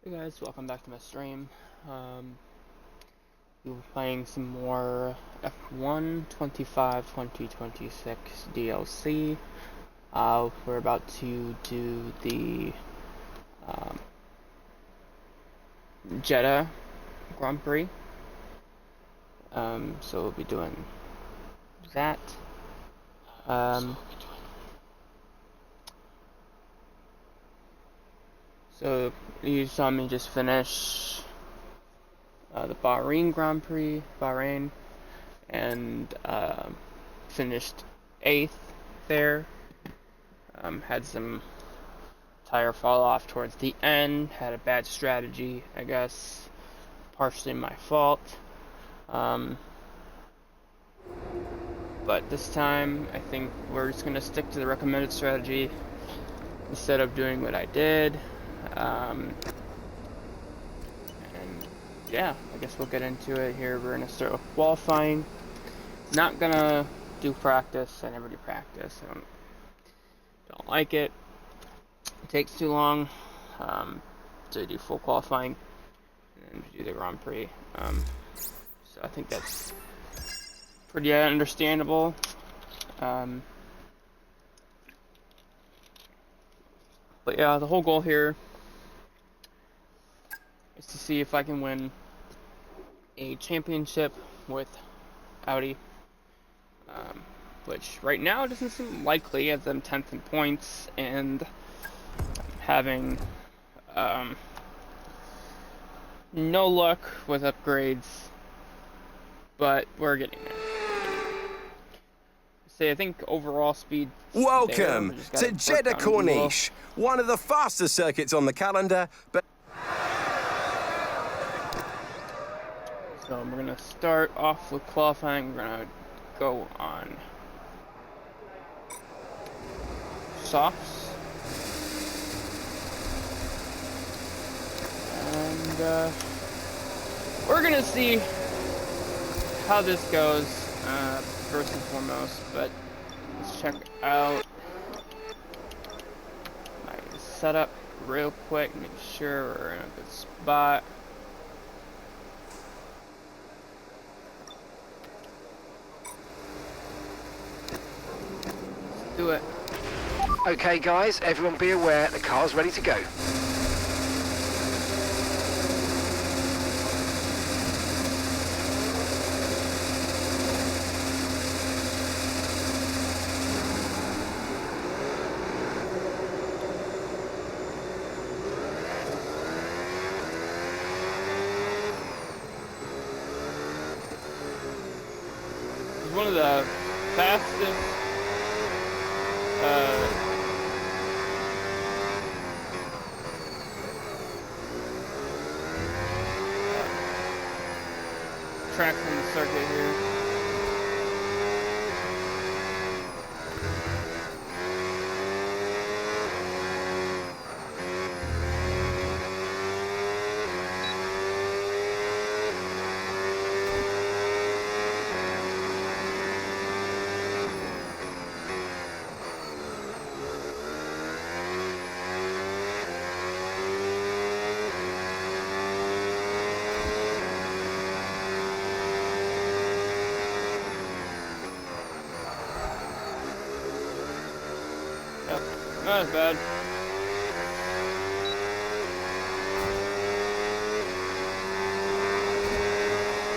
Hey guys, welcome back to my stream. We were playing some more F1 2026 DLC. We're about to do the Jeddah Grand Prix. So we'll be doing that. So you saw me just finish the Bahrain Grand Prix, and finished 8th there. Had some tire fall off towards the end, had a bad strategy, I guess, partially my fault. But this time, I think we're just going to stick to the recommended strategy instead of doing what I did. And yeah, I guess we'll get into it here. We're going to start with qualifying. Not going to do practice. I never do practice. I don't like it. It takes too long to do full qualifying and do the Grand Prix. So I think that's pretty understandable. But yeah, the whole goal here is to see if I can win a championship with Audi, which right now doesn't seem likely as I'm 10th in points and having no luck with upgrades, but we're getting there. I think overall speed. Welcome to Jeddah Corniche, one of the fastest circuits on the calendar. But so we're gonna start off with qualifying. We're gonna go on softs, and we're gonna see how this goes. First and foremost, but let's check out my setup real quick, make sure we're in a good spot. Let's do it. Okay guys, everyone be aware, the car's ready to go. One of the fastest tracks on the circuit here. Not as bad.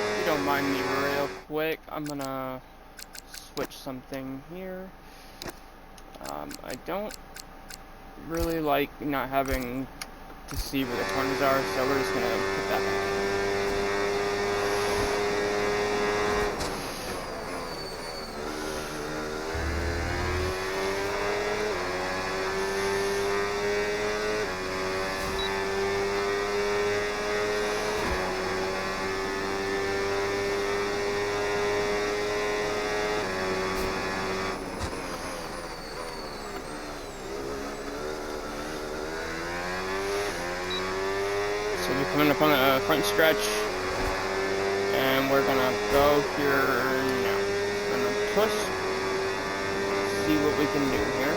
If you don't mind me real quick, I'm gonna switch something here. I don't really like not having to see where the corners are, so we're just gonna put that back. Coming up on the front stretch, and we're gonna go here now. We're gonna push, see what we can do here.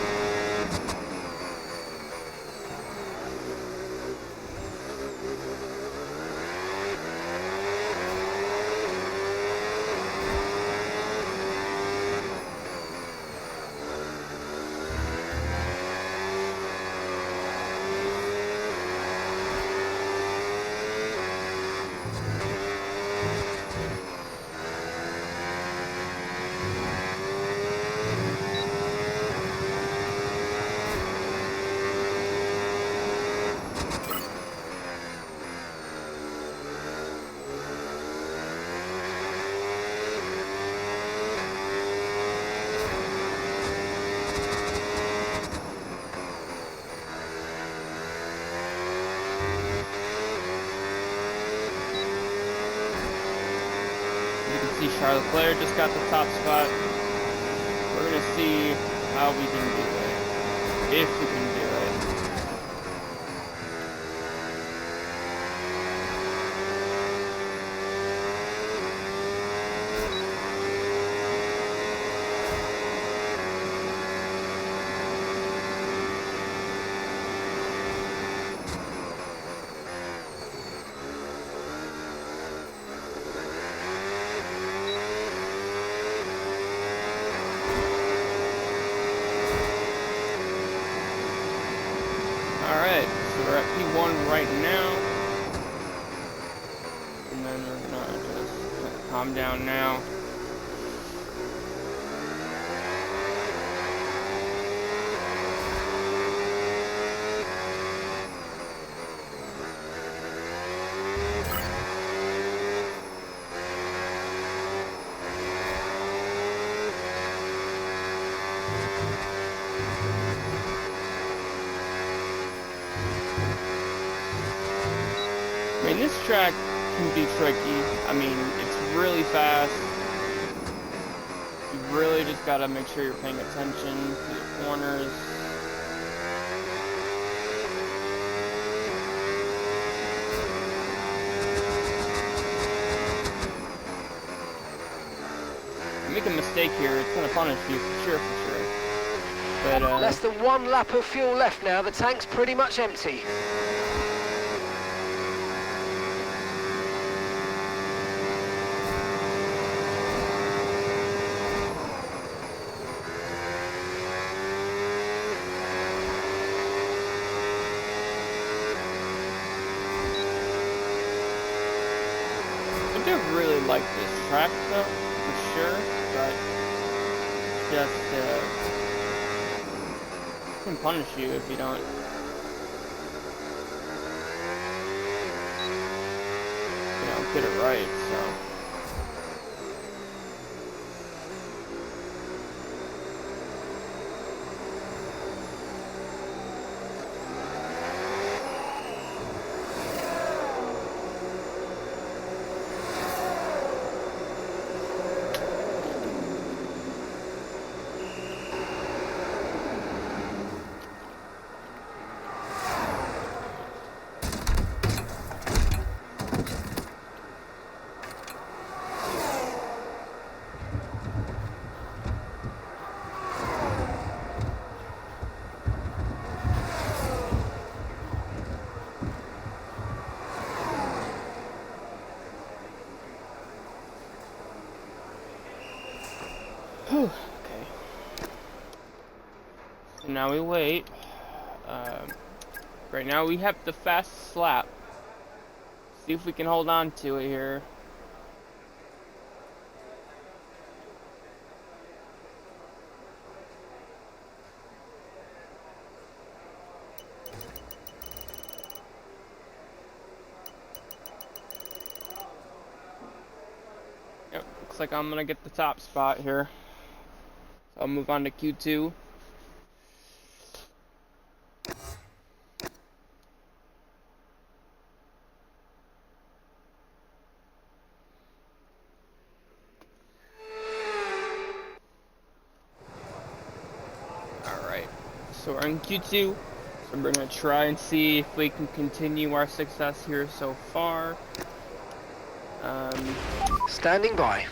Charles Leclerc just got the top spot. We're gonna see how we can do it, if we can do it. Alright, so we're at P1 right now. And then we're gonna just calm down now. I mean, this track can be tricky. I mean, it's really fast. You really just gotta make sure you're paying attention to the corners. If you make a mistake here, it's gonna punish you for sure. But less than 1 lap of fuel left now. The tank's pretty much empty. I do really like this track though, for sure, but just it can punish you if you don't get it right, so. Whew, okay. So now we wait. Right now we have the fastest lap. See if we can hold on to it here. Yep, looks like I'm gonna get the top spot here. So I'll move on to Q2. Alright, so we're in Q2. So we're gonna try and see if we can continue our success here so far. Standing by.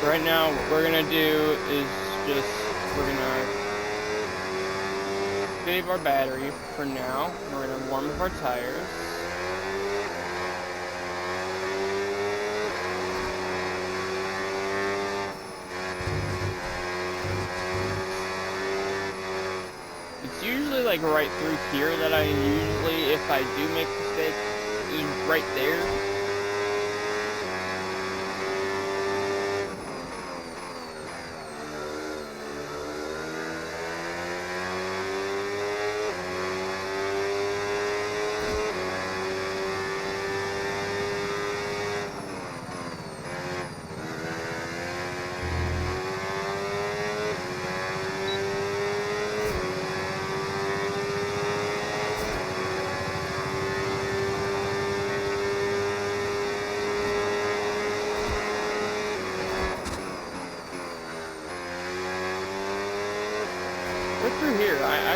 Right now, what we're gonna do is we're gonna save our battery for now. We're gonna warm up our tires. It's usually like right through here that I usually, if I do make a mistake, is right there.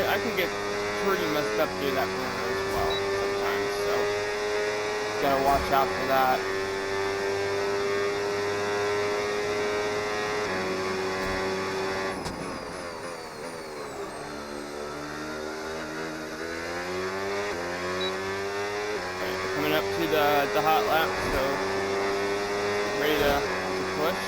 I can get pretty messed up through that corner as well sometimes, so gotta watch out for that. Right, we're coming up to the hot lap, so ready to push.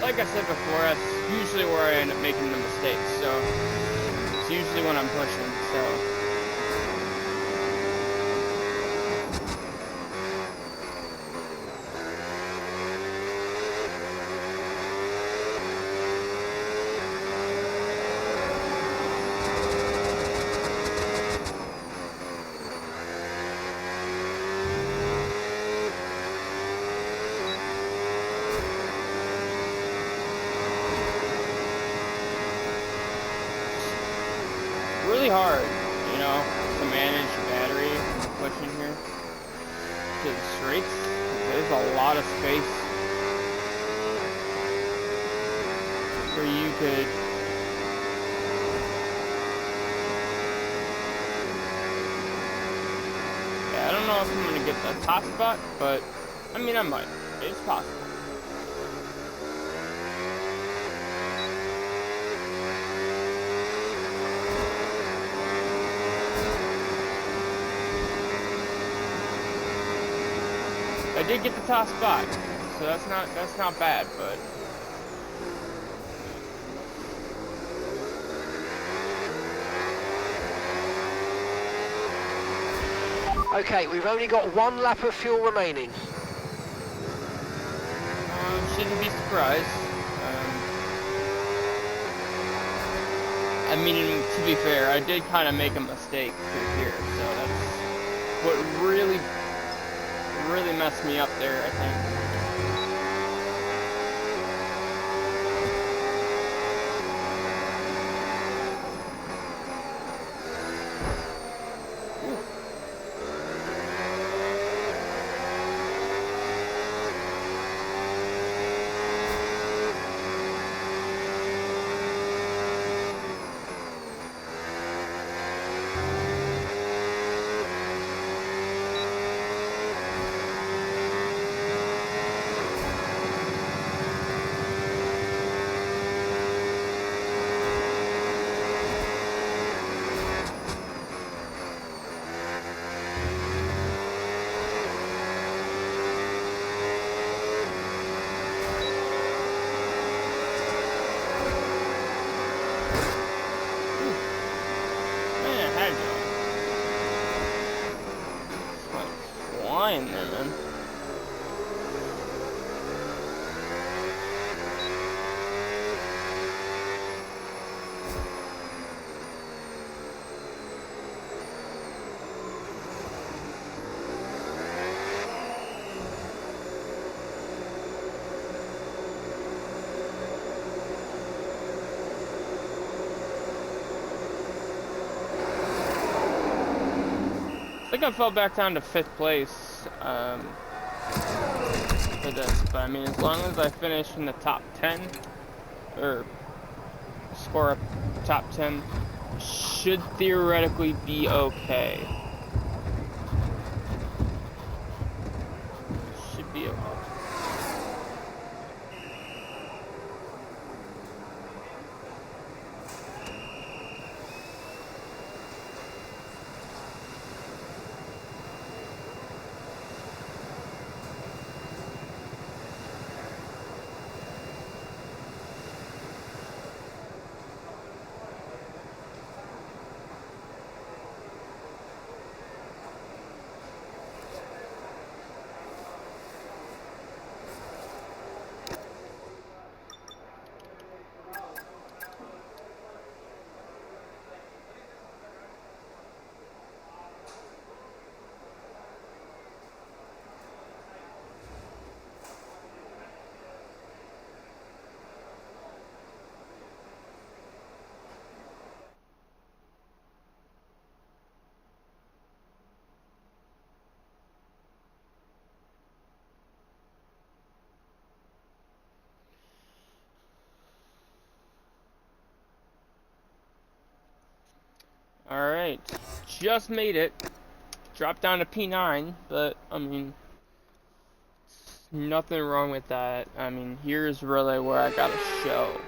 Like I said before, that's usually where I end up making the mistakes, so it's usually when I'm pushing, so. Really hard, you know, to manage battery when you're pushing here to the straights. There's a lot of space where you could I don't know if I'm gonna get the top spot, but I mean I might. It's possible. I did get the top spot, so that's not bad, but Okay, we've only got 1 lap of fuel remaining. Shouldn't be surprised. I mean, to be fair, I did kind of make a mistake through here, so that's what really messed me up there, I think. Flying there, man. I think I fell back down to 5th place for this, but I mean, as long as I finish in the top 10, or score a top 10, should theoretically be okay. Should be okay. Alright, just made it. Dropped down to P9, but, I mean, nothing wrong with that. I mean, here's really where I gotta show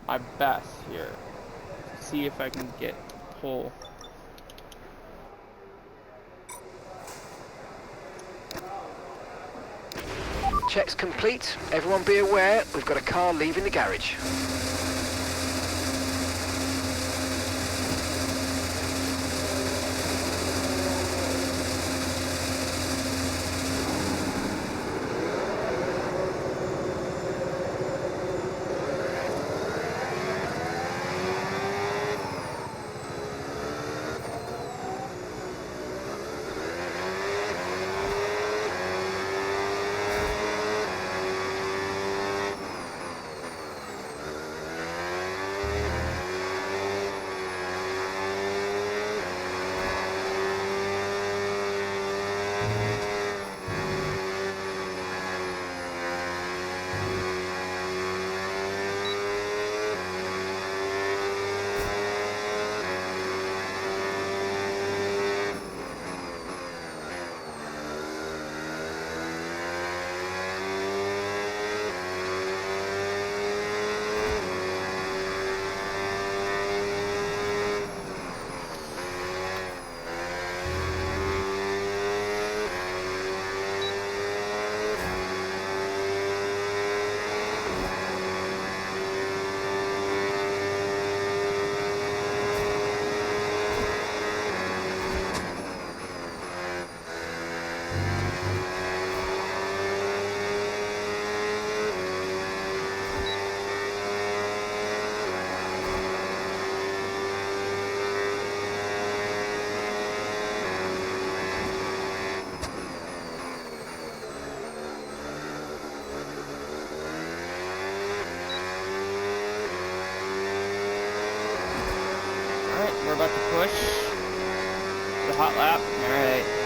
my best here. See if I can get pole. Check's complete. Everyone be aware, we've got a car leaving the garage. We're about to push the hot lap. Alright.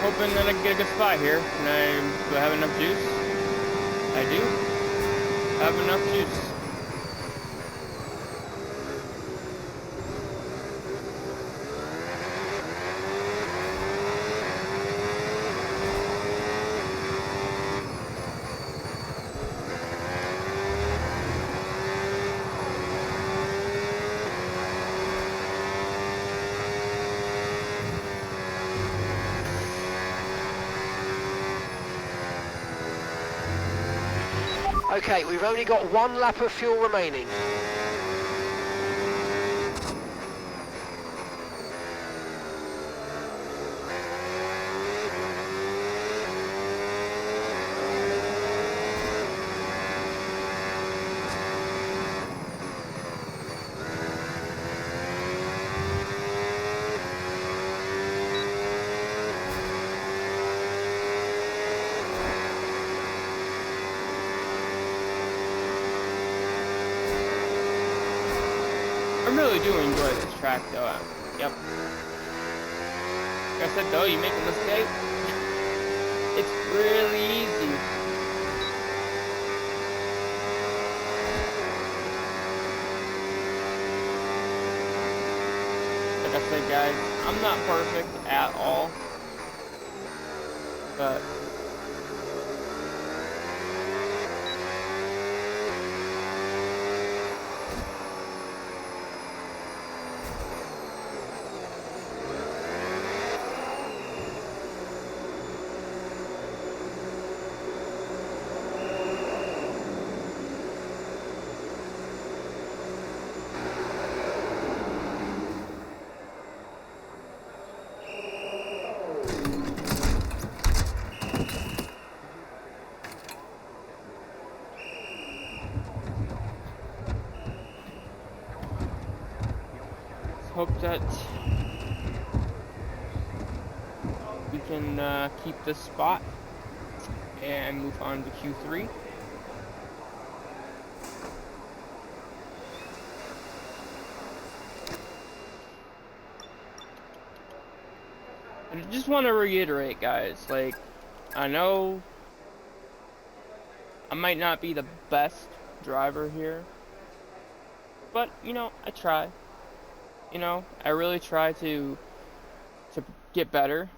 Hoping that I can get a good spot here. Do I have enough juice? I do have enough juice. Okay, we've only got one lap of fuel remaining. really do enjoy this track, though. Yep. Like I said, though, you make a mistake, it's really easy. Like I said, guys, I'm not perfect at all, but hope that we can keep this spot and move on to Q3. And I just want to reiterate, guys, like, I know I might not be the best driver here, but, you know, I try. You know, I really try to get better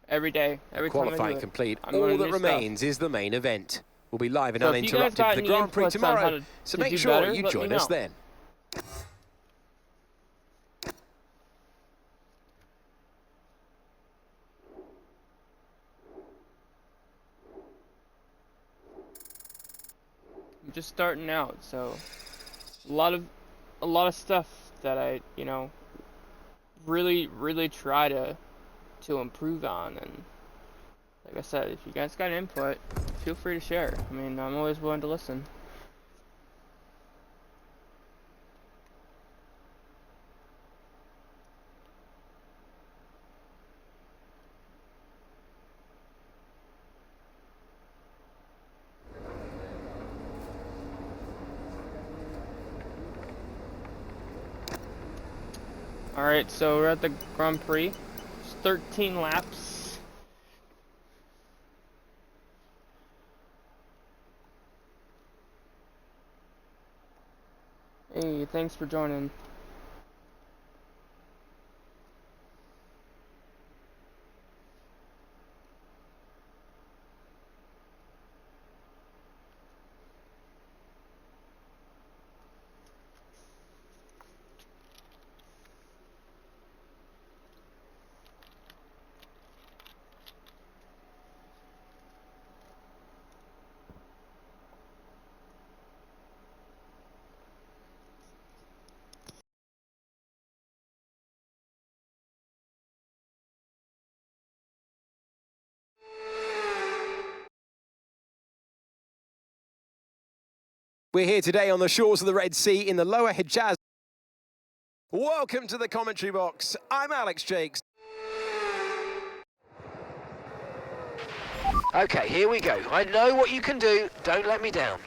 every day. Every time I do Qualifying it, complete. I'm All learning that new remains is the main event. We'll be live and So if you guys uninterrupted got for the any Grand Prix inputs on how tomorrow, to so do make sure better, you let me join us know. then. I'm just starting out, so a lot of stuff that I, you know, really try to improve on. And like I said, if you guys got input, feel free to share. I mean, I'm always willing to listen. Alright, so we're at the Grand Prix. It's 13 laps. Hey, thanks for joining. We're here today on the shores of the Red Sea in the Lower Hejaz. Welcome to the commentary box. I'm Alex Jakes. Okay, here we go. I know what you can do. Don't let me down.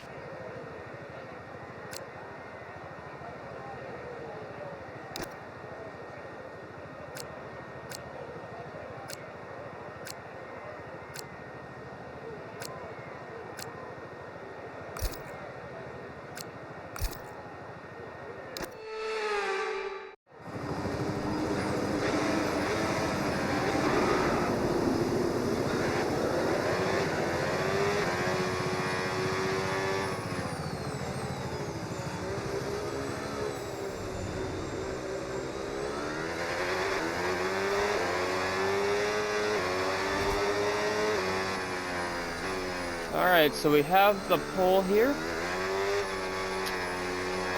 Alright, so we have the pole here.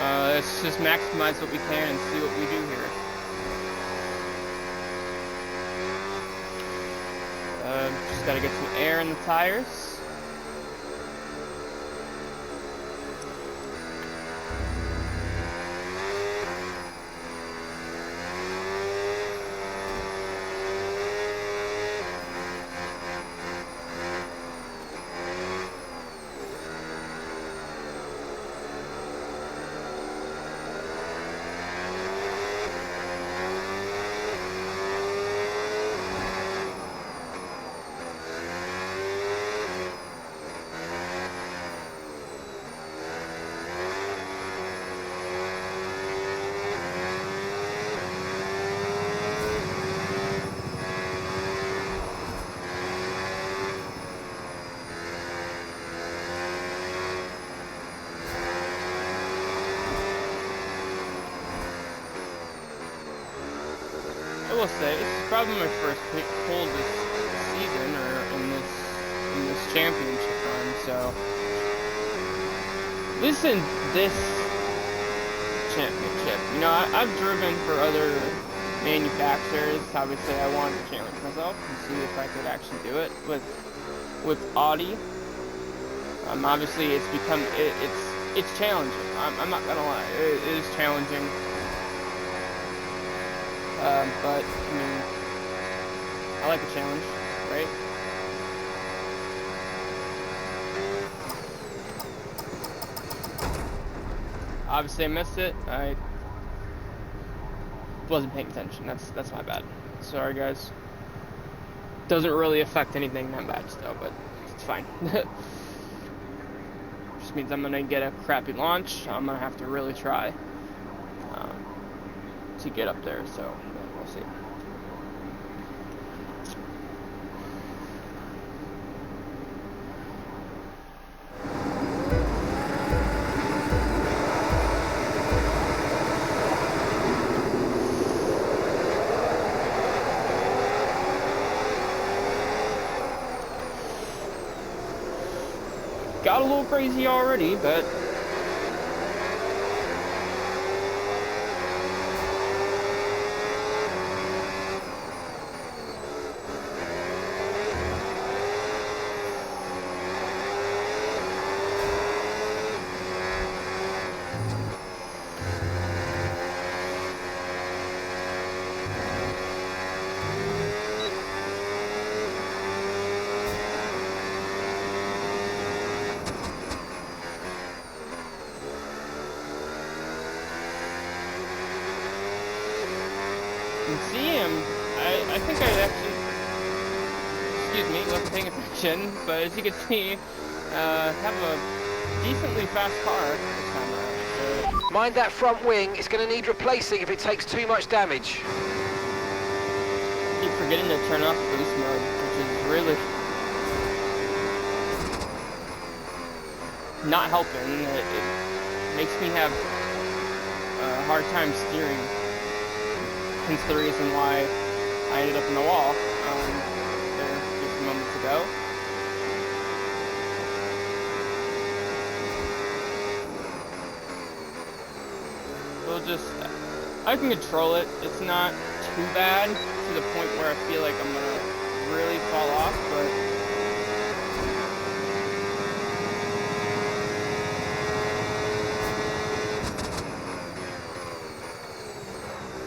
Let's just maximize what we can and see what we do here. Just gotta get some air in the tires. will say it's probably my first pole this season, or in this championship run. So at least in this championship, you know, I've driven for other manufacturers. Obviously, I wanted to challenge myself and see if I could actually do it with Audi. Obviously, it's challenging. I'm not gonna lie, it is challenging. But I mean, I like a challenge, right? Obviously, I missed it. I wasn't paying attention. That's my bad. Sorry, guys. Doesn't really affect anything that much though, but it's fine. Just means I'm gonna get a crappy launch. I'm gonna have to really try to get up there. So yeah, we'll see. Got a little crazy already, but see him. I think I actually, excuse me, wasn't paying attention, but as you can see, have a decently fast car this time around. So Mind that front wing, it's going to need replacing if it takes too much damage. I keep forgetting to turn off boost mode, which is really not helping. It makes me have a hard time steering. Hence the reason why I ended up in the wall there just moments ago. I can control it. It's not too bad to the point where I feel like I'm gonna really fall off, but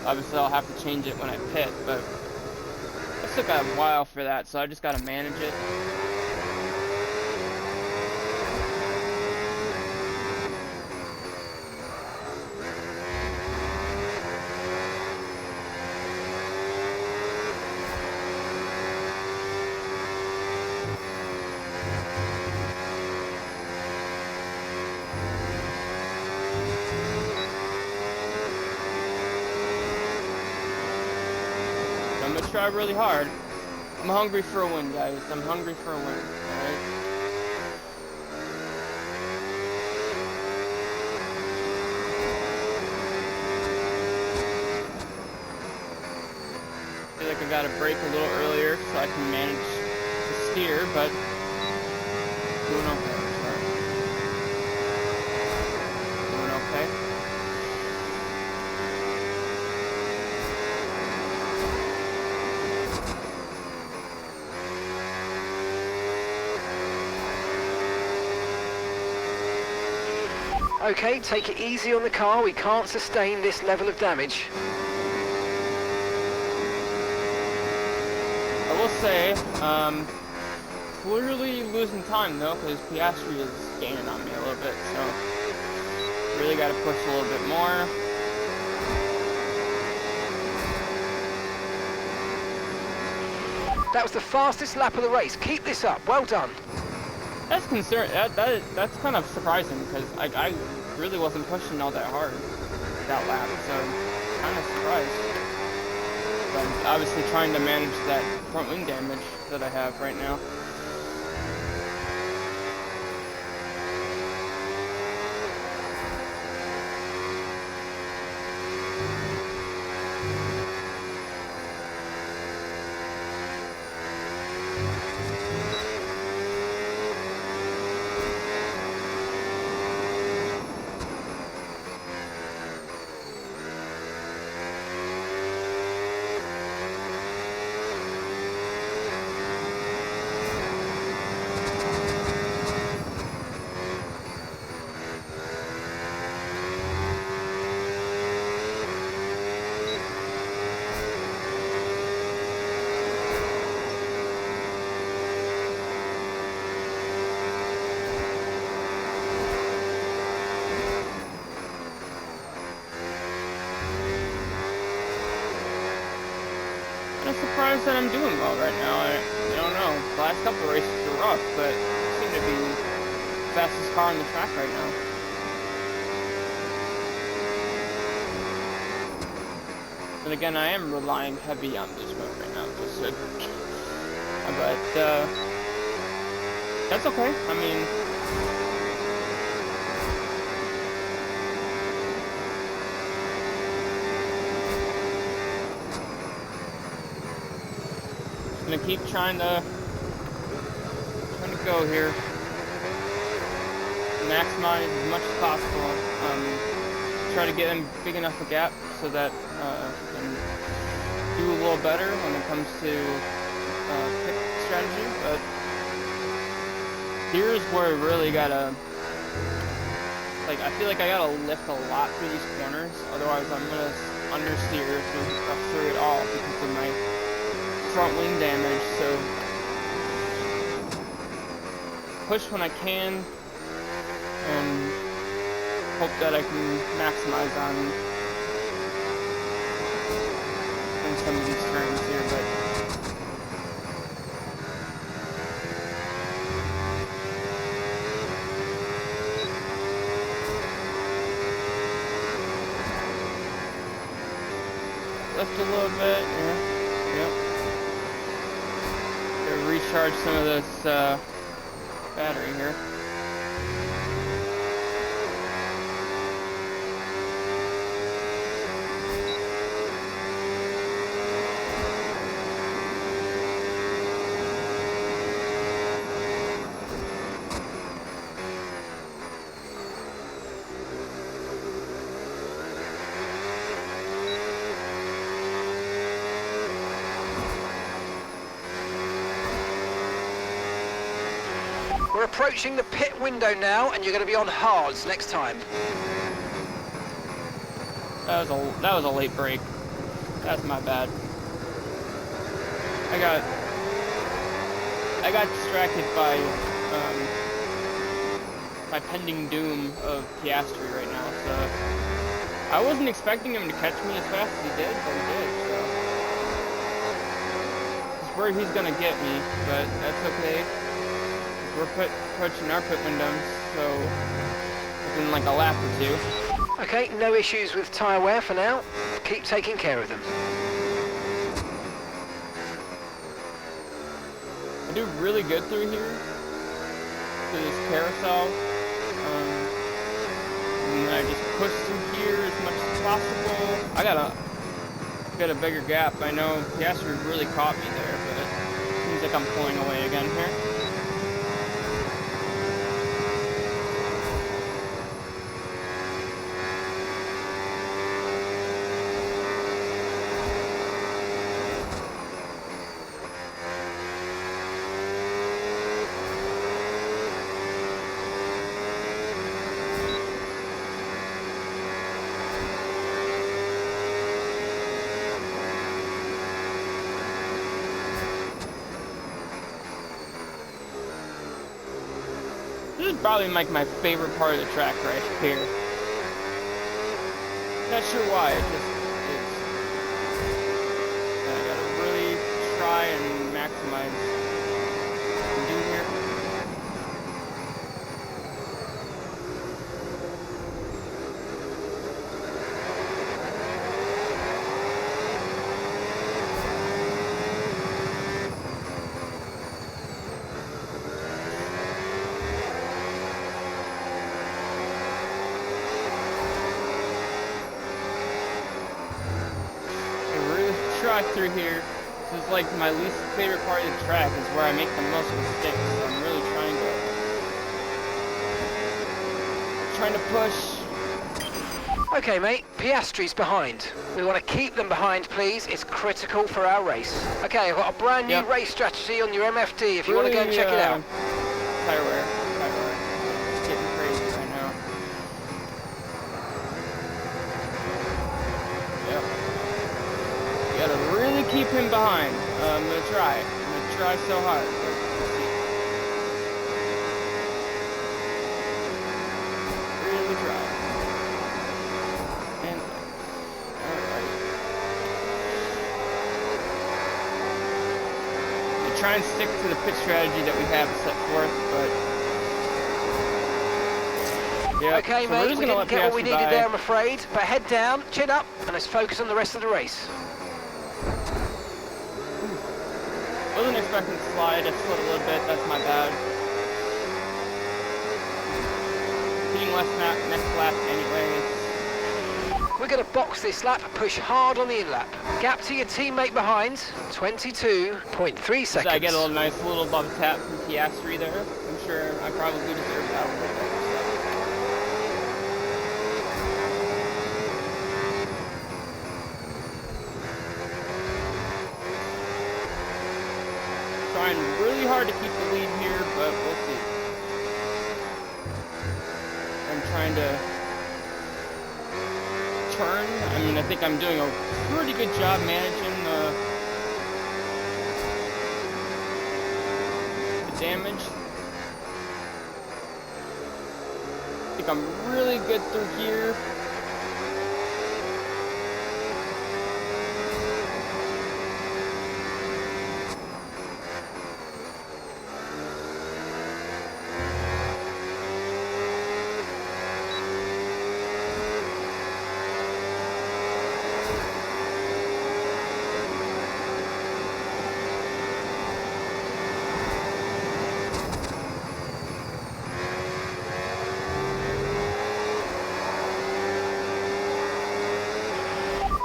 obviously I'll have to change it when I pit, but it took a while for that, so I just gotta manage it. I'm gonna try really hard. I'm hungry for a win, guys. I'm hungry for a win, alright? I feel like I gotta brake a little earlier so I can manage to steer, but doing okay. Doing okay. Okay, take it easy on the car. We can't sustain this level of damage. I will say, clearly losing time though, because Piastri is gaining on me a little bit, so really got to push a little bit more. That was the fastest lap of the race. Keep this up. Well done. That's that's kind of surprising because I really wasn't pushing all that hard that lap, so I'm kind of surprised. But I'm obviously trying to manage that front wing damage that I have right now. surprised that I'm doing well right now. I don't know. The last couple of races were rough, but I seem to be the fastest car on the track right now. And again, I am relying heavy on this mode right now, but that's okay. I mean, gonna keep trying to go here, maximize as much as possible. Try to get in big enough a gap so that I can do a little better when it comes to pit strategy. But here's where I really gotta, like, I feel like I gotta lift a lot through these corners. Otherwise, I'm gonna understeer through it all because of my front wing damage. So push when I can and hope that I can maximize on some of these turns here. But lift a little bit, yeah. Yep. Gotta recharge some of this battery here. We're approaching the pit window now, and you're going to be on hards next time. That was a late break. That's my bad. I got distracted by my pending doom of Piastri right now. So I wasn't expecting him to catch me as fast as he did, but he did. So it's where he's gonna get me, but that's okay. We're approaching our pit windows, so within like a lap or two. Okay, no issues with tyre wear for now. Keep taking care of them. I do really good through here, through this carousel. And I just push through here as much as possible. I gotta get a bigger gap. I know Piastri really caught me there, but it seems like I'm pulling away again here. This is probably like my favorite part of the track right here. Not sure why, it just is. I gotta really try and maximize what I can do here. Through here. This is like my least favorite part of the track, is where I make the most mistakes. So I'm really trying to push. Okay, mate, Piastri's behind. We want to keep them behind, please. It's critical for our race. Okay, I've got a brand new race strategy on your MFD if you want to go and check it out. Tire wear. It's getting crazy right now. Yep. You gotta really keep him behind. I'm gonna try so hard. But we'll see. Really try. And alright. try and stick to the pit strategy that we have set forth, but yeah. Okay, so mate, we didn't get what we needed there, I'm afraid. But head down, chin up, and let's focus on the rest of the race. Wasn't expecting to slide. I slid a little bit. That's my bad. Hitting next lap anyway. We're going to box this lap, push hard on the in-lap. Gap to your teammate behind, 22.3 seconds. So I get a nice little bump tap from Piastri there. I'm sure I probably deserve that a little bit. Trying really hard to keep the lead here, but we'll see. I'm trying to turn. I mean, I think I'm doing a pretty good job managing the damage. I think I'm really good through here.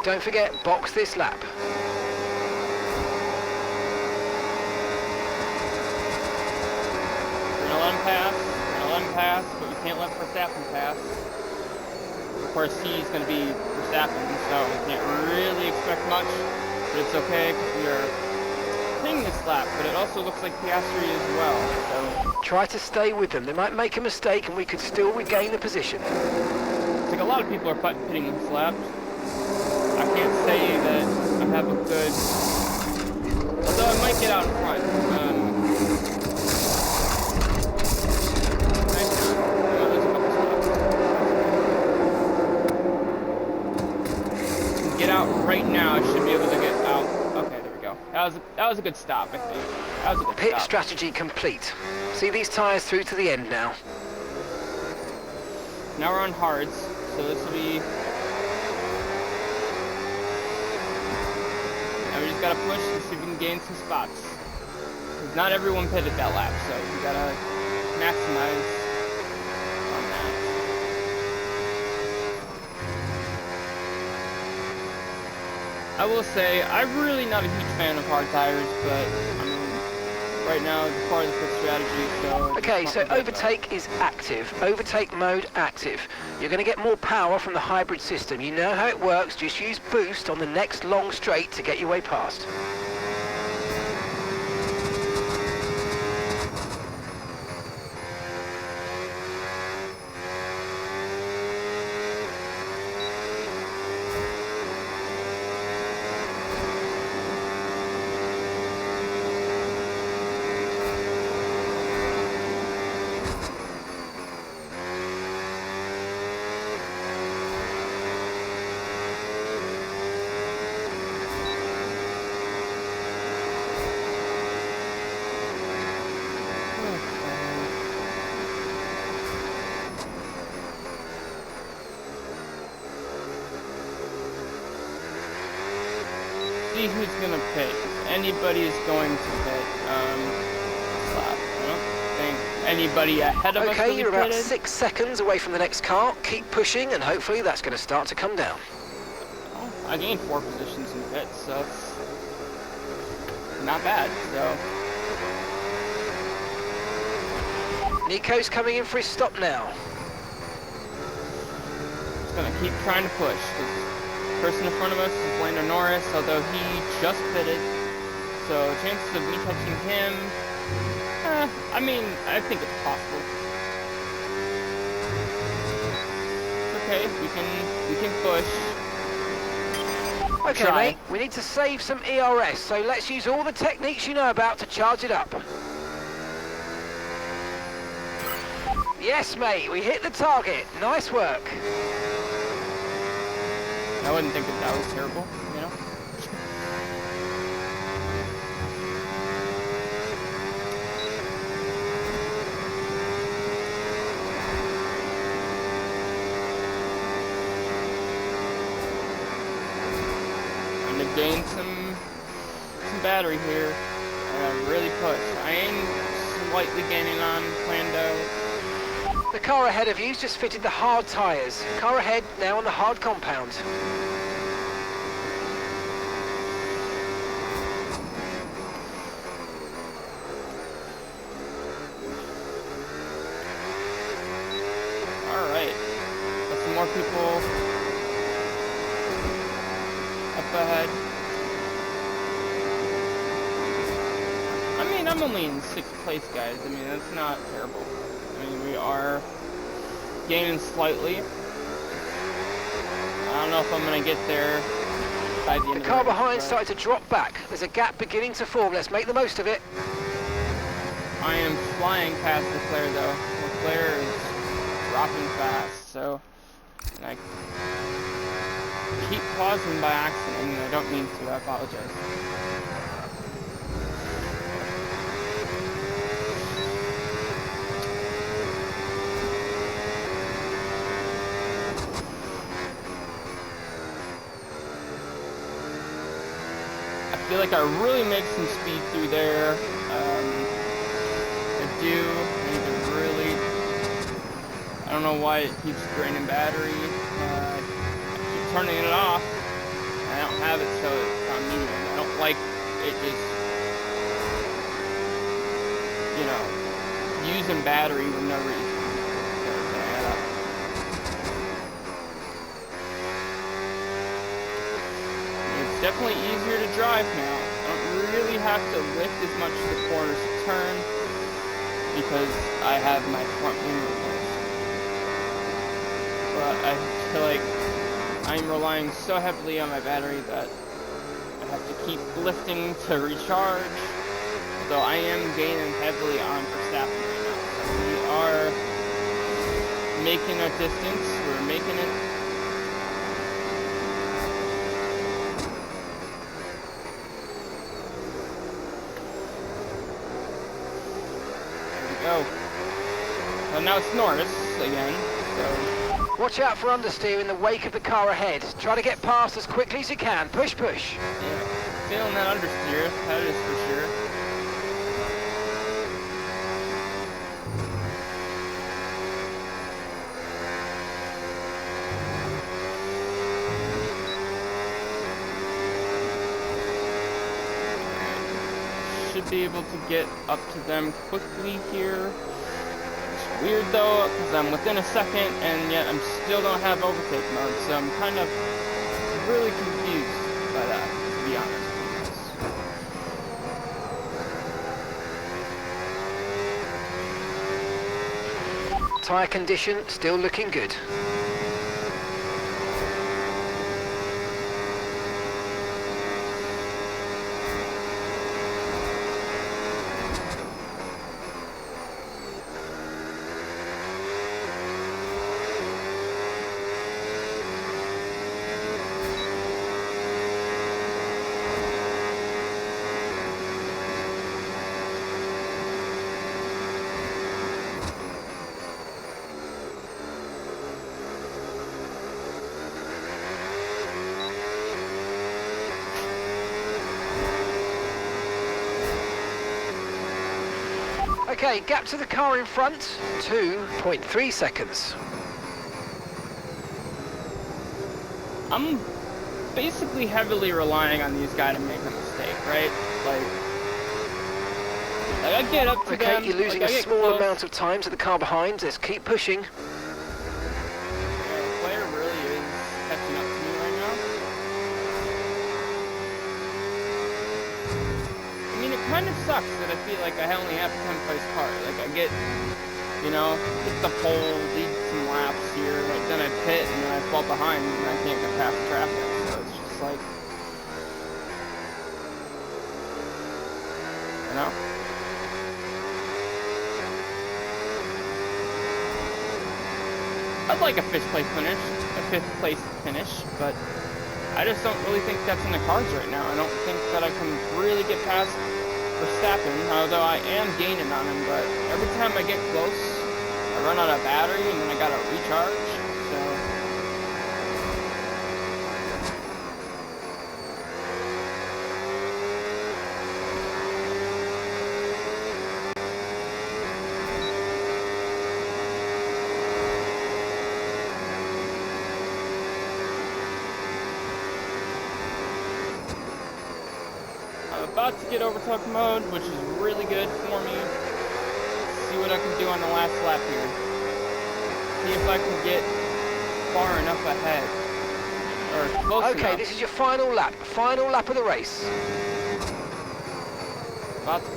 Don't forget, box this lap. We're gonna let him pass, but we can't let Verstappen pass. Of course, he's gonna be Verstappen, so we can't really expect much, but it's okay because we are hitting this lap, but it also looks like Piastri as well, so. Try to stay with them. They might make a mistake and we could still regain the position. It's like a lot of people are hitting this lap. I can't say that I have a good, although I might get out in front. Nice time. There's a couple spots. Get out right now. I should be able to get out. Okay, there we go. That was a good stop, I think. That was a good Pit stop. strategy complete. See these tyres through to the end now. Now we're on hards, so this will be. We just gotta push and see if we can gain some spots. Because not everyone pitted that lap, so we gotta maximize on that. I will say, I'm really not a huge fan of hard tires, but I mean, right now it's part of the pit strategy, so. Okay, so overtake is active. Overtake mode active. You're going to get more power from the hybrid system. You know how it works. Just use boost on the next long straight to get your way past. See who's gonna pit. If anybody is going to pit, slap. I don't think anybody ahead of us. Okay, you're about pitted. 6 seconds away from the next car. Keep pushing, and hopefully that's going to start to come down. Oh, I gained 4 positions in pits, so it's not bad. So Nico's coming in for his stop now. just gonna keep trying to push. The person in front of us is Lando Norris, although he just pitted, so chances of me touching him, I mean, I think it's possible. It's okay, we can push. Okay, Try. mate, we need to save some ERS, so let's use all the techniques you know about to charge it up. Yes, mate, we hit the target. Nice work. I wouldn't think that was terrible, you know? battery here. Really push. I am slightly gaining on Lando. The car ahead of you's just fitted the hard tyres. Car ahead now on the hard compound. Alright. Got some more people up ahead. I mean, I'm only in 6th place, guys. I mean, that's not terrible. I mean, we are gaining slightly. I don't know if I'm going to get there by the end of the race. The car behind started to drop back. There's a gap beginning to form. Let's make the most of it. I am flying past Leclerc, though. Leclerc is dropping fast, so and I keep pausing by accident, and I don't mean to. I apologize. I feel like I really make some speed through there. I do. I need to really. I don't know why it keeps draining battery. I keep turning it off. I don't have it so it's on medium. I don't like it just, you know, using battery with no reason. It's definitely easier to drive now. I don't really have to lift as much of the corners to turn because I have my front wing replaced. But I feel like I'm relying so heavily on my battery that I have to keep lifting to recharge. Although I am gaining heavily on Verstappen right now. So we are making our distance. We're making it. Go. So now it's Norris again, so... Watch out for understeer in the wake of the car ahead. Try to get past as quickly as you can. Push, push. Yeah, feeling that understeer, that is for sure. Should be able to get up to them quickly here. It's weird though, because I'm within a second and yet I'm still don't have overtake mode, so I'm kind of really confused by that, to be honest. Tyre condition still looking good. Okay, gap to the car in front, 2.3 seconds. I'm basically heavily relying on these guys to make a mistake, right? Like I get up to them. Okay, you're losing a small amount of time to the car behind. Let's keep pushing. Yeah, the player really is catching up to me right now. I mean, it kind of sucks that I feel like I only have a 10th place car. Like I get, you know, get the pole, lead some laps here, like then I pit and then I fall behind and I can't get past the traffic. So it's just like, you know. I'd like a 5th place finish, but I just don't really think that's in the cards right now. I don't think that I can really get past Verstappen, although I am gaining on him, but every time I get close, I run out of battery and then I gotta recharge, so... get overtook mode, which is really good for me. See what I can do on the last lap here. See if I can get far enough ahead. Or close enough. Okay, this is your final lap of the race. About to,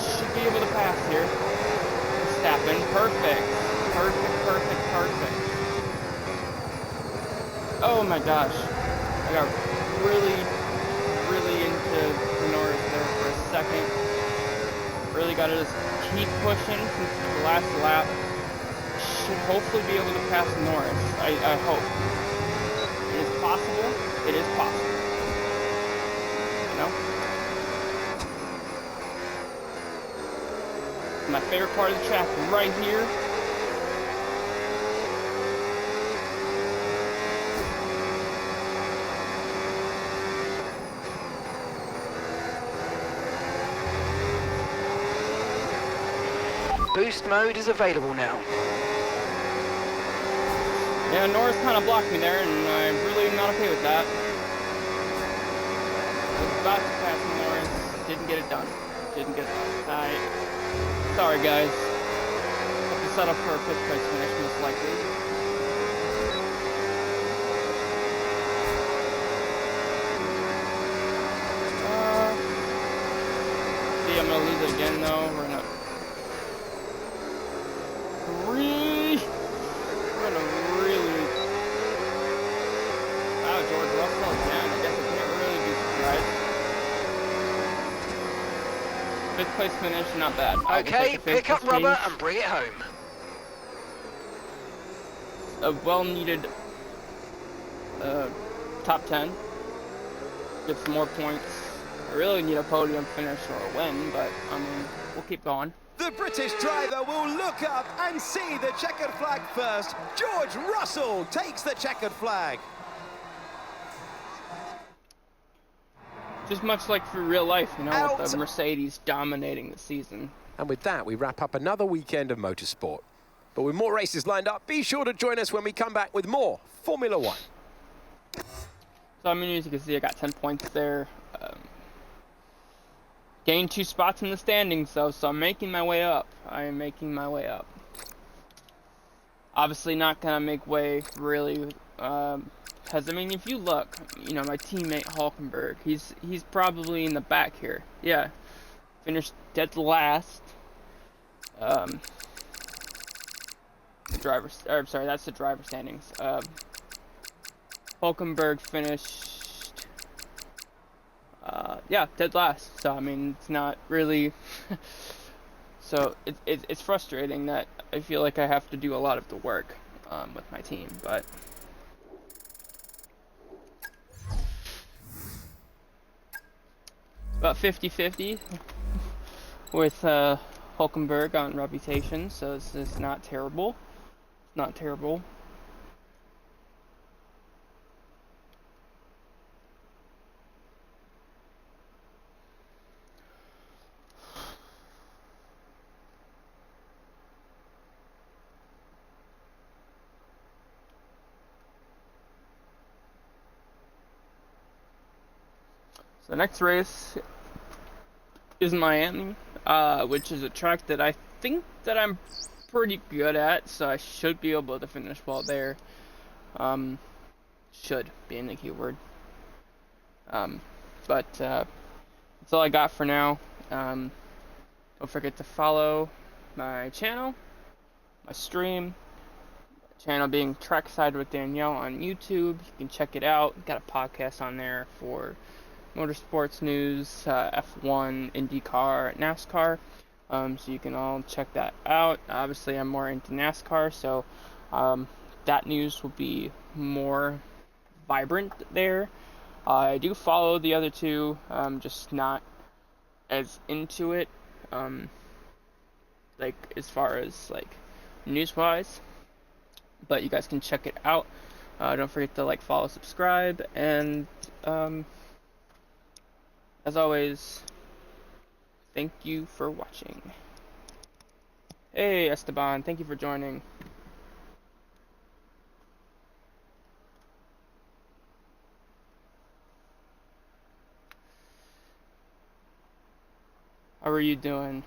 should be able to pass here. Verstappen, perfect. Oh my gosh. I got really into Norris there for a second. Really got to just keep pushing since the last lap. Should hopefully be able to pass Norris. I hope. It is possible. It is possible. You know? My favorite part of the track right here. Boost mode is available now. Yeah, Norris kind of blocked me there, and I'm really not okay with that. I was about to pass Norris, didn't get it done. Sorry guys. Have to settle for a 5th place finish, most likely. See, I'm gonna lose it again though. We're gonna really. Wow, George Russell again. I guess I can't really be surprised. 5th place finish, not bad. Okay, pick up rubber and bring it home. A well-needed top 10. Get some more points. I really need a podium finish or a win, but I mean, we'll keep going. The British driver will look up and see the checkered flag first. George Russell takes the checkered flag. Just much like for real life, you know, with the Mercedes dominating the season. And with that, we wrap up another weekend of motorsport. But with more races lined up, be sure to join us when we come back with more Formula One. So, I mean, as you can see, I got 10 points there. Gained 2 spots in the standings, though, so I'm making my way up. I am making my way up. Obviously not going to make way, really, because, I mean, if you look, you know, my teammate Hulkenberg, he's probably in the back here. Yeah, finished dead last. The driver's, or, sorry, that's the driver standings. Hulkenberg finished, yeah, dead last. So, I mean, it's not really, so it's frustrating that I feel like I have to do a lot of the work with my team, but about 50-50 with Hulkenberg on reputation, so it's not terrible. Not terrible. The next race is Miami, which is a track that I think that I'm pretty good at, so I should be able to finish well there. Should being the key word. But that's all I got for now. Don't forget to follow my channel, my stream. Channel being Trackside with Danielle on YouTube. You can check it out. Got a podcast on there for motorsports news, F1, IndyCar, NASCAR, so you can all check that out. Obviously, I'm more into NASCAR, so that news will be more vibrant there. I do follow the other two, just not as into it, like as far as like news-wise, but you guys can check it out. Don't forget to like, follow, subscribe, and as always, thank you for watching. Hey Esteban, thank you for joining. How are you doing?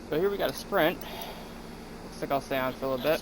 So here we got a sprint. Looks like I'll stay on for a little bit.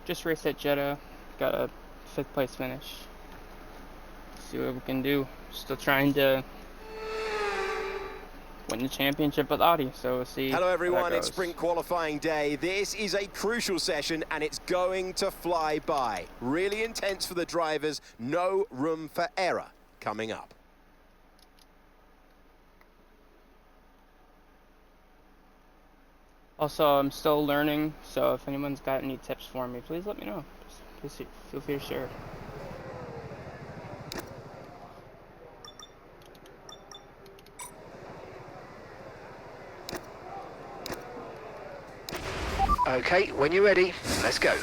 Just raced at Jeddah, got a 5th place finish. See what we can do. Still trying to win the championship with Audi, so we'll see. Hello everyone, it's sprint qualifying day. This is a crucial session and it's going to fly by. Really intense for the drivers, no room for error coming up. Also, I'm still learning, so if anyone's got any tips for me, please let me know. Please feel free to share. Okay, when you're ready, let's go.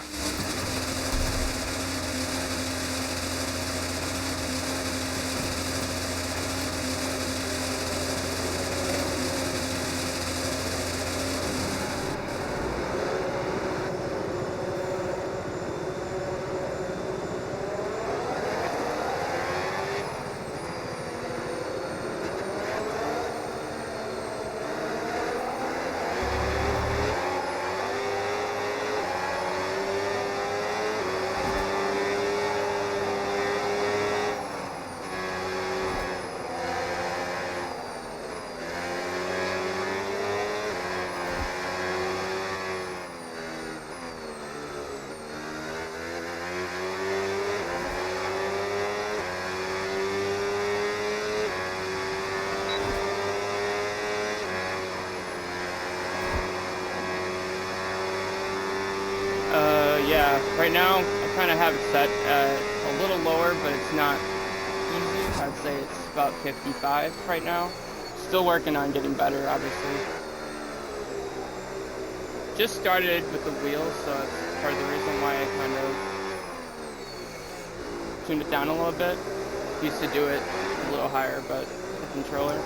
Yeah, right now I kind of have it set a little lower, but it's not easy. I'd say it's about 55 right now. Still working on getting better, obviously. Just started with the wheels, so that's part of the reason why I kind of tuned it down a little bit. Used to do it a little higher, but the controller.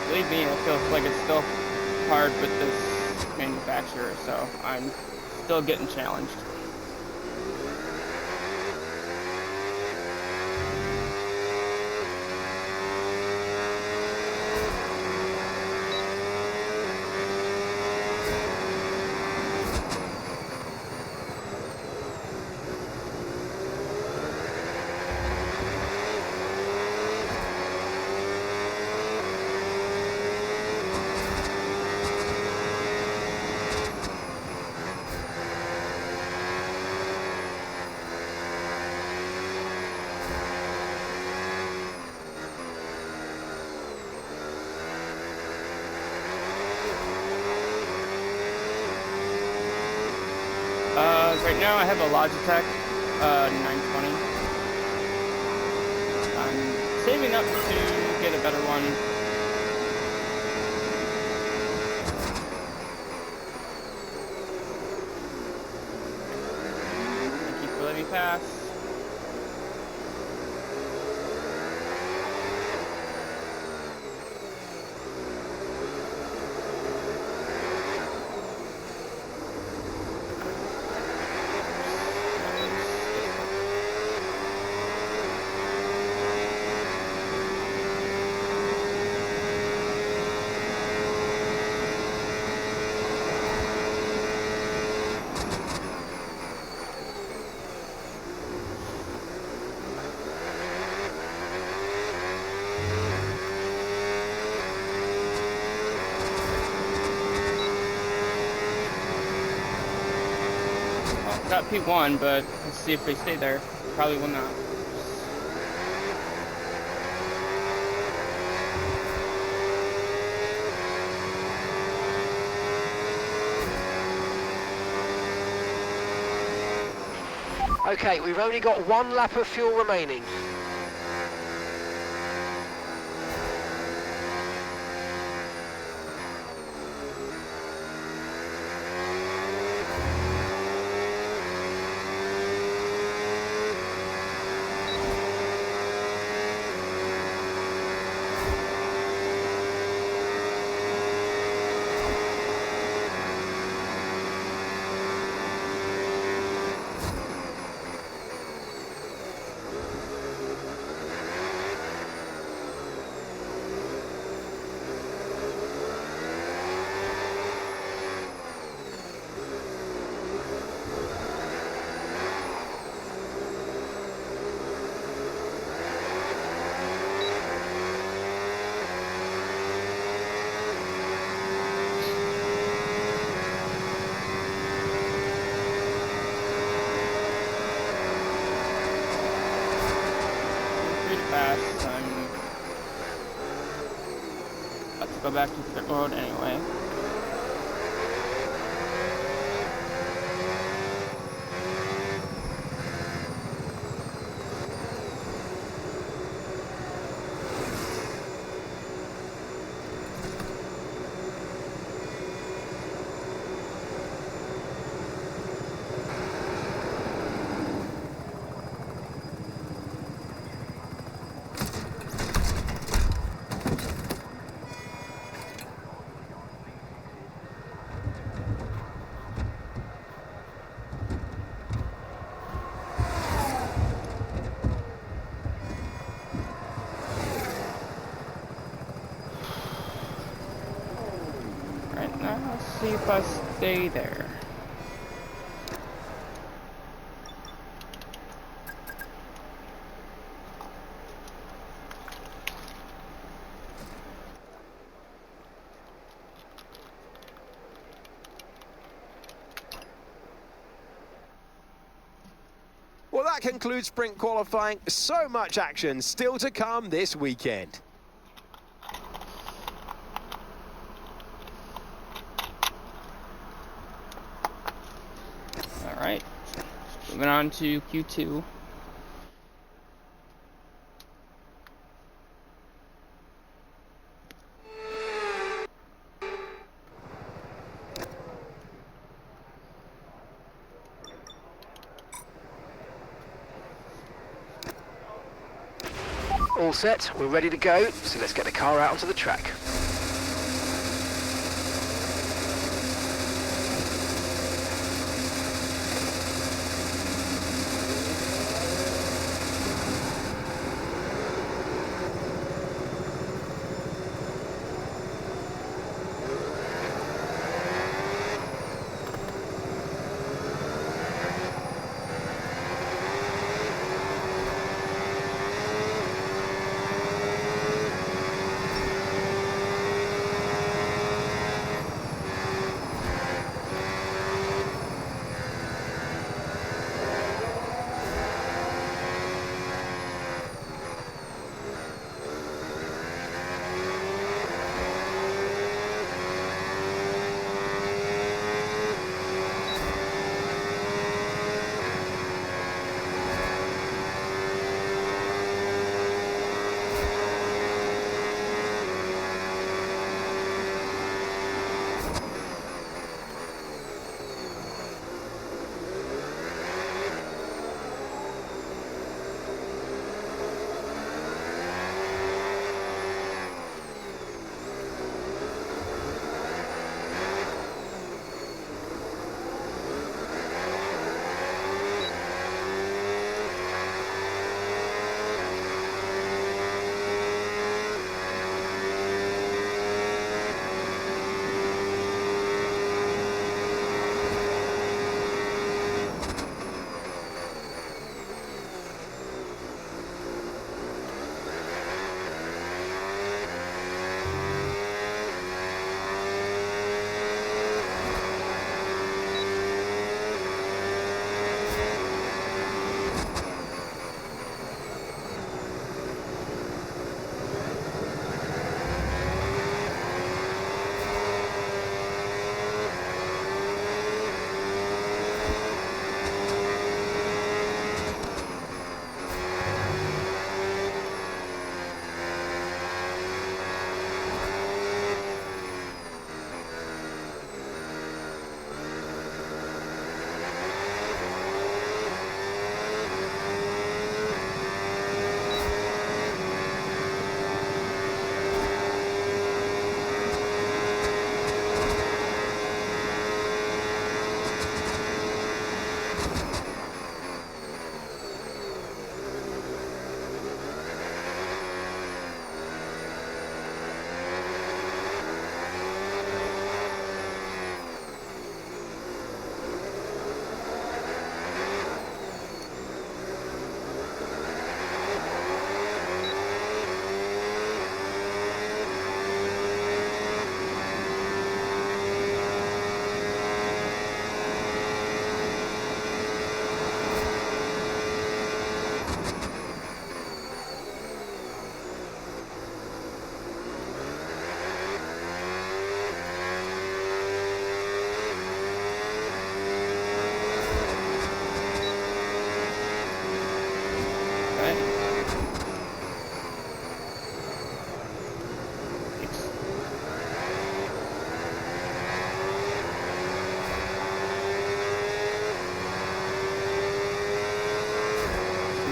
Believe me, it feels like it's still hard with this manufacturer, so I'm still getting challenged. Right now I have a Logitech 920. I'm saving up to get a better one. Thank you for letting me pass. Got P1, but let's see if they stay there. Probably will not. Okay, we've only got 1 lap of fuel remaining. Go back to pit road anyway. Let's see if I stay there. Well, that concludes sprint qualifying. So much action still to come this weekend. Alright, moving on to Q2. All set, we're ready to go, so let's get the car out onto the track.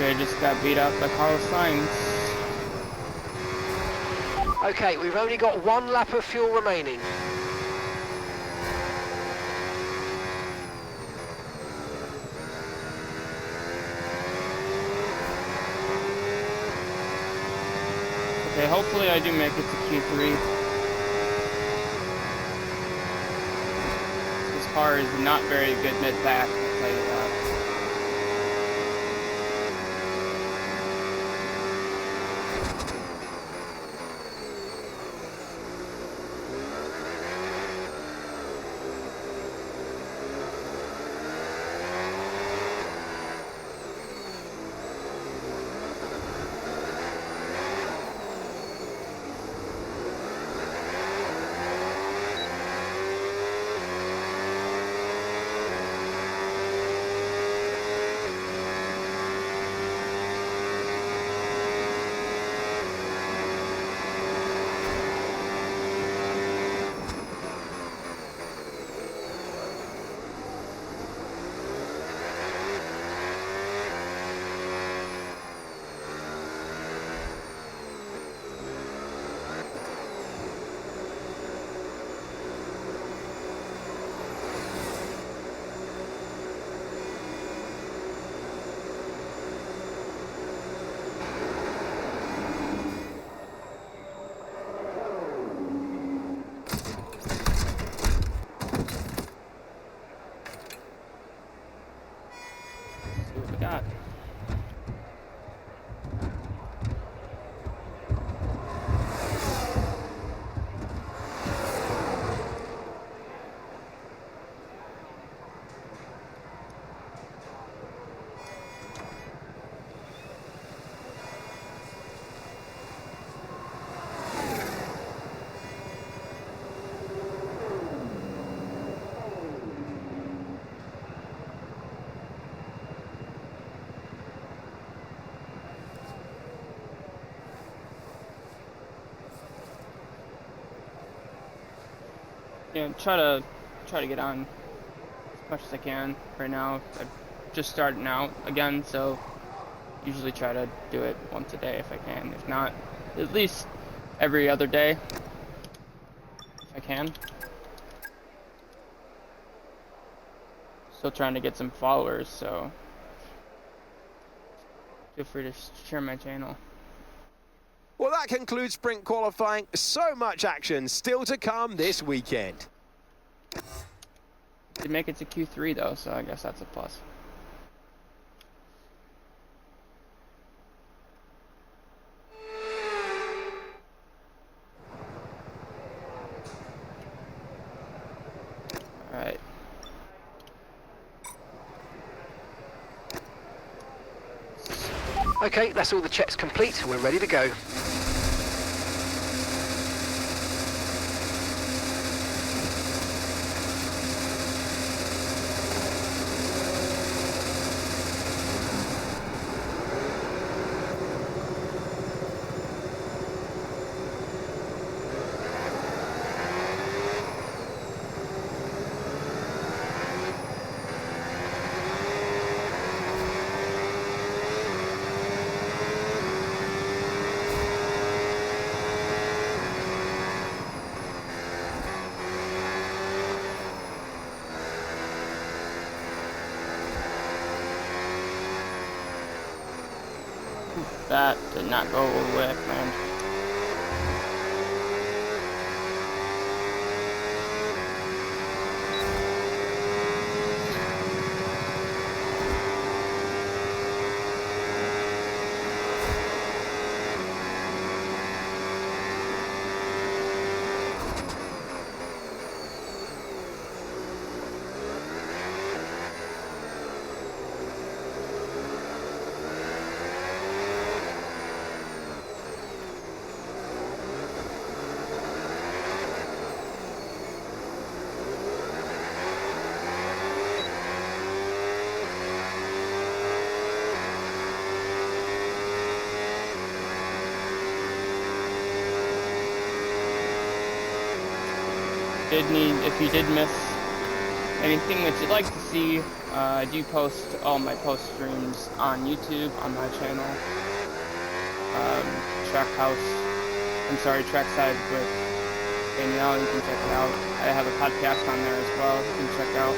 yesterday just got beat up by Carlos Sainz. Okay, we've only got 1 lap of fuel remaining. Okay, hopefully I do make it to Q3. This car is not very good mid-pack, I'll tell you that. See what we got. Yeah, try to get on as much as I can right now. I'm just starting out again, so usually try to do it once a day if I can. If not, at least every other day if I can. Still trying to get some followers, so feel free to share my channel. Well, that concludes sprint qualifying. So much action still to come this weekend. Did make it to Q3 though, so I guess that's a plus. All right. Okay, that's all the checks complete. We're ready to go. That did not go the way I planned. If you did miss anything that you'd like to see, I do post all my post streams on YouTube on my channel. Trackside with Danielle. You can check it out. I have a podcast on there as well. You can check out.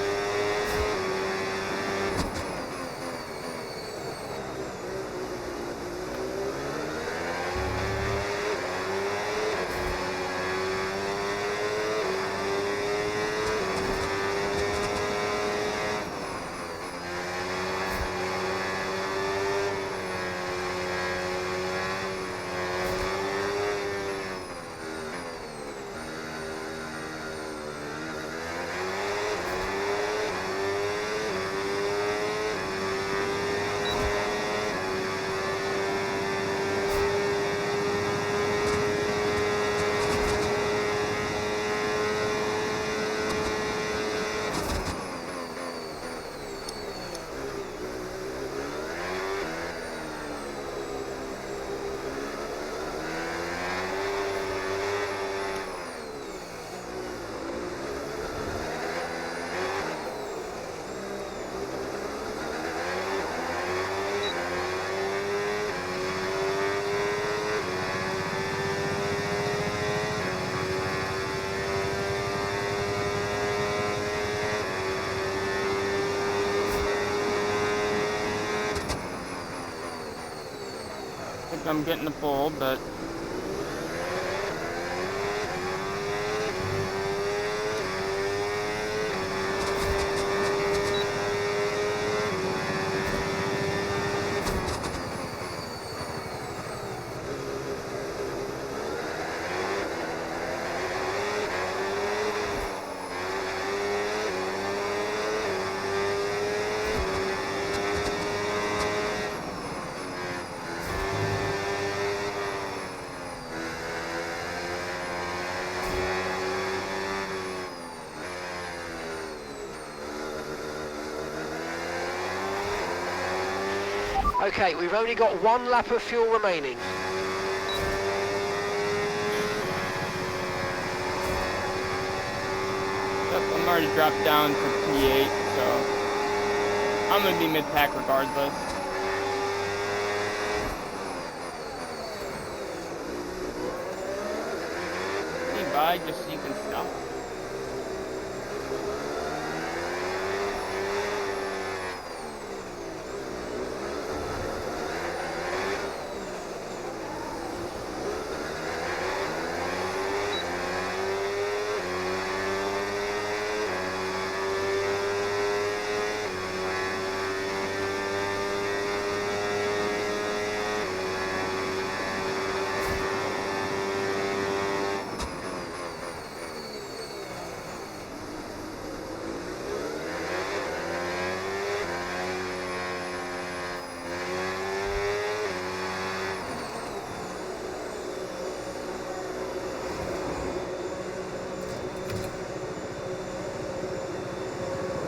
I'm getting the pole, but Okay, we've only got 1 lap of fuel remaining. Yep, I'm already dropped down to P8, so I'm gonna be mid-pack regardless. Hey, bye, just so you can stop.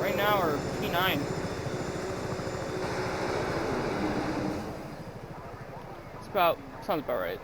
Right now, or P9. Sounds about right.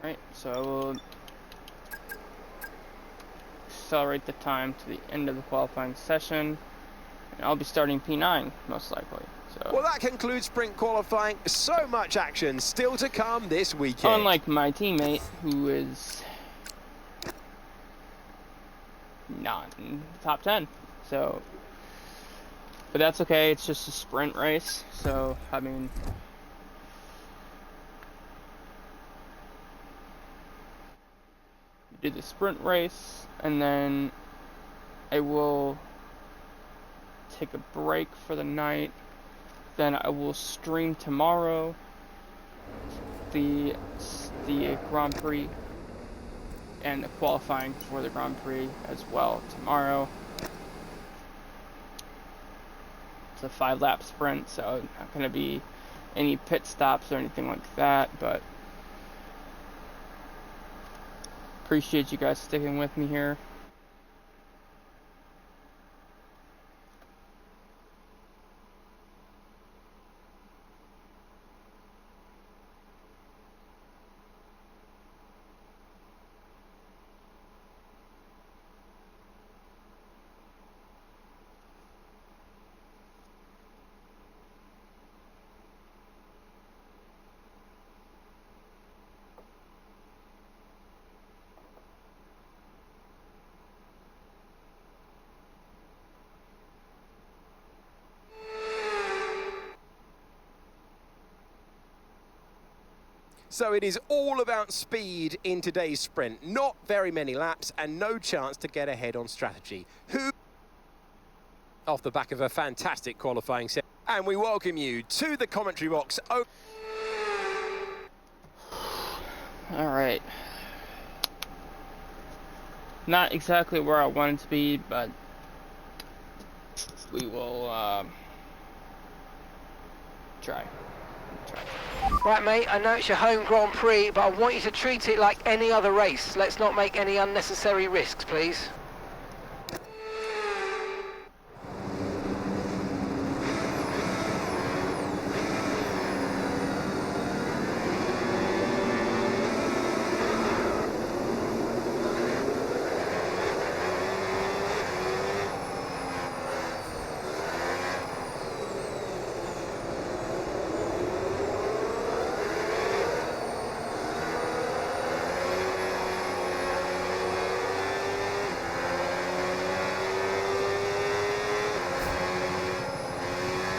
Right, so I will accelerate the time to the end of the qualifying session, and I'll be starting P9 most likely. So, Well, that concludes sprint qualifying. So much action still to come this weekend. unlike my teammate, who is not in the top 10, so, but that's okay. It's just a sprint race, so I mean, do the sprint race, and then I will take a break for the night. Then I will stream tomorrow the Grand Prix and the qualifying for the Grand Prix as well tomorrow. It's a 5-lap sprint, so not going to be any pit stops or anything like that, but appreciate you guys sticking with me here. So it is all about speed in today's sprint. Not very many laps and no chance to get ahead on strategy. Who off the back of a fantastic qualifying set. And we welcome you to the commentary box. All right. Not exactly where I wanted to be, but we will try. Right, mate, I know it's your home Grand Prix, but I want you to treat it like any other race. Let's not make any unnecessary risks, please.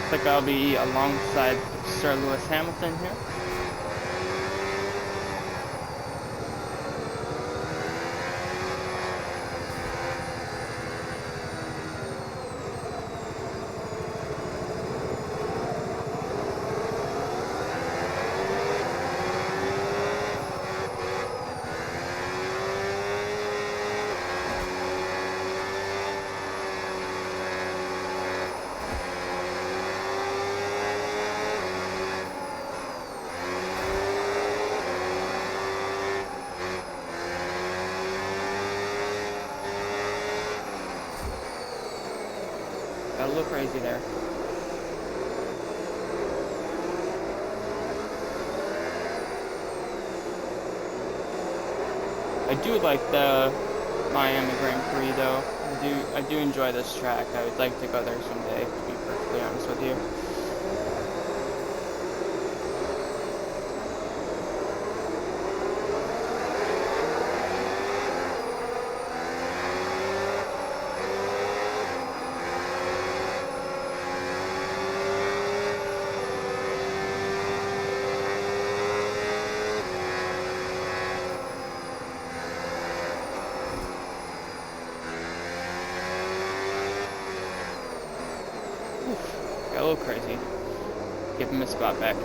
Looks like I'll be alongside Sir Lewis Hamilton here. Got a little crazy there. I do like the Miami Grand Prix though. I do enjoy this track. I would like to go there someday, to be perfectly honest with you. Got a little crazy. Give him a spot back.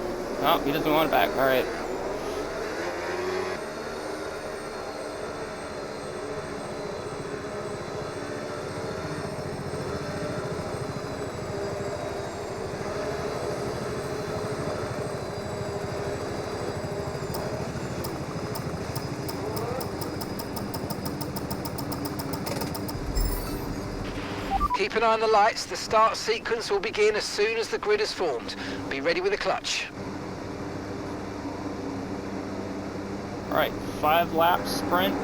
Oh, he doesn't want it back. All right. Keep an eye on the lights. The start sequence will begin as soon as the grid is formed. Be ready with the clutch. All right, 5-lap sprint.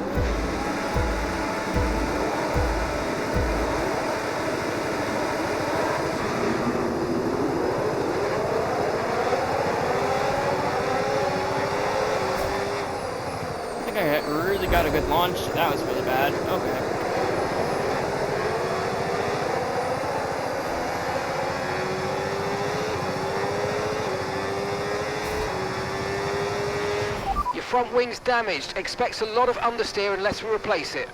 I think I really got a good launch. That was really bad. Okay. Front wing's damaged. Expects a lot of understeer unless we replace it.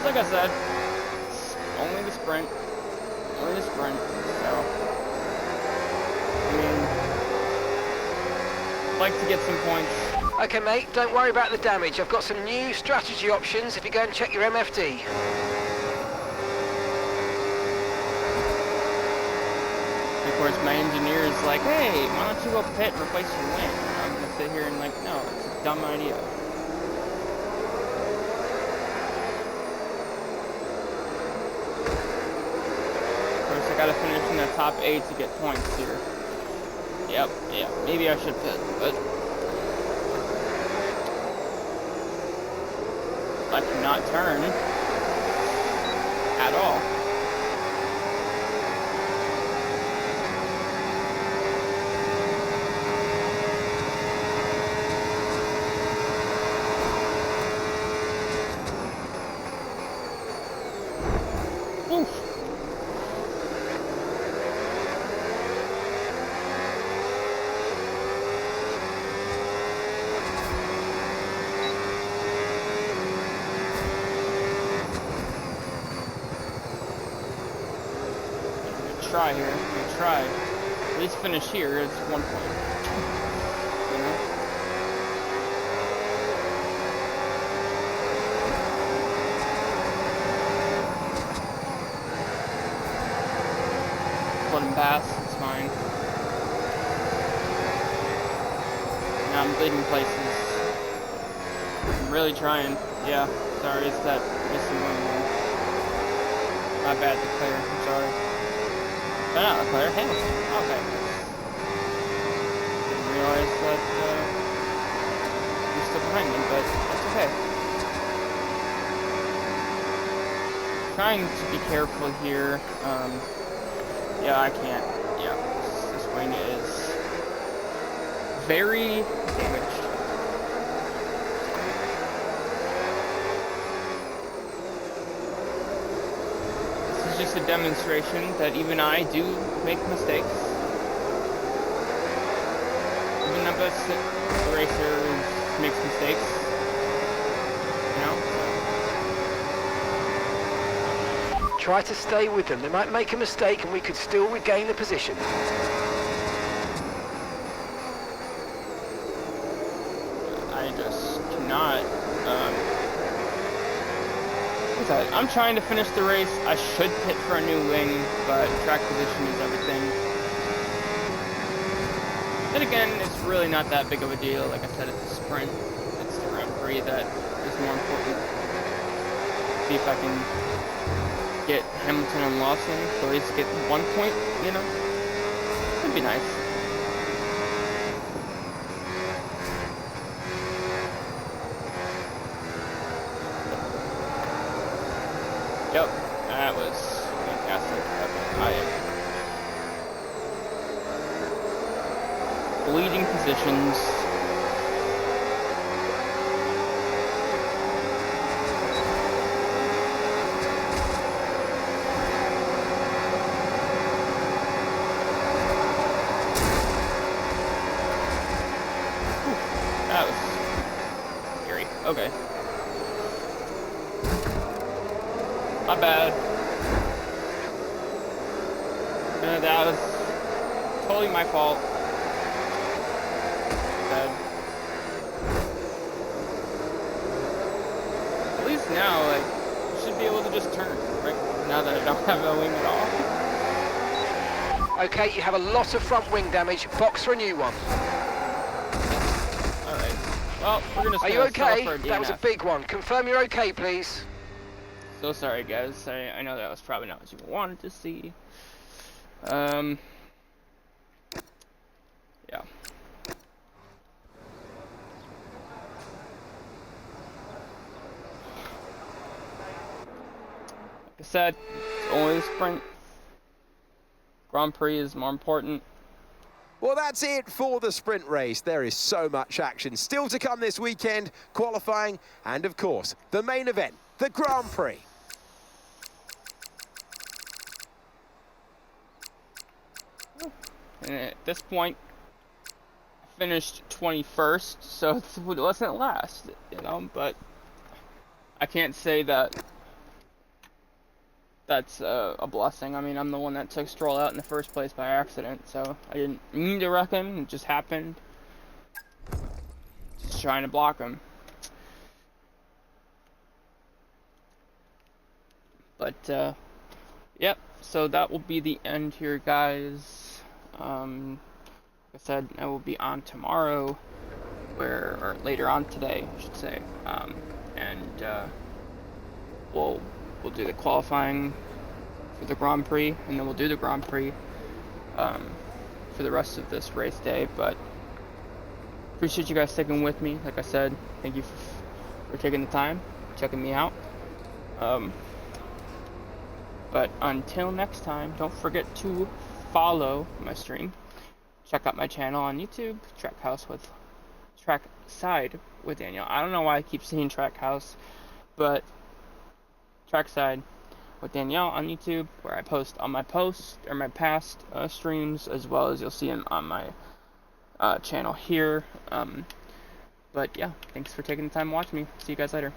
Like I said, it's only the sprint. Only the sprint. So, I mean, I'd like to get some points. Okay, mate, don't worry about the damage. I've got some new strategy options if you go and check your MFD. Of course, my engineer is like, hey, why don't you go pit and replace your wing? And I'm going to sit here and like, no, it's a dumb idea. Of course, I got to finish in the top 8 to get points here. Yep, yeah, maybe I should pit, but I cannot turn at all. Try here. We try. At least finish here. It's 1 point. You know? Let him pass. It's fine. Now I'm bleeding places. I'm really trying. Yeah. Sorry, it's that missing one there. My bad to clear. I'm sorry. Oh, no, Claire Hamilton. Okay. Didn't realize that you're still behind me, but that's okay. Trying to be careful here. Yeah, I can't. Yeah, this wing is very damaged. Just a demonstration that even I do make mistakes. Even the best racer makes mistakes. You know? So. Try to stay with them. They might make a mistake and we could still regain the position. I just cannot. I'm trying to finish the race. I should pit for a new wing, but track position is everything. Then again, it's really not that big of a deal. Like I said, it's a sprint. It's the Grand Prix that is more important. See if I can get Hamilton and Lawson, so at least get 1 point, you know? That'd be nice. Yep, that was fantastic. I am bleeding positions. Whew, that was scary. Okay. My bad. That was totally my fault. Bad. At least now, like, I should be able to just turn, right? Now that I don't have a wing at all. Okay, you have a lot of front wing damage. Box for a new one. Alright. Well, we're gonna Are you okay? for a DNF. That was a big one. Confirm you're okay, please. So sorry, guys. I know that was probably not what you wanted to see. Yeah. Like I said, it's only a sprint. Grand Prix is more important. Well, that's it for the sprint race. There is so much action still to come this weekend, qualifying, and of course, the main event, the Grand Prix. And at this point, I finished 21st, so it wasn't last, you know, but I can't say that that's a blessing. I mean, I'm the one that took Stroll out in the first place by accident, so I didn't mean to wreck him. It just happened. Just trying to block him. But, yep, so that will be the end here, guys. Like I said, I will be on tomorrow, or later on today, I should say, and we'll do the qualifying for the Grand Prix, and then we'll do the Grand Prix for the rest of this race day. But appreciate you guys sticking with me. Like I said, thank you for taking the time, checking me out. But until next time, don't forget to follow my stream. Check out my channel on YouTube, Trackside with Daniel. I don't know why I keep saying Trackhouse, but Trackside with Danielle on YouTube, where I post on my past streams, as well as you'll see them on my channel here. But yeah, thanks for taking the time to watch me. See you guys later.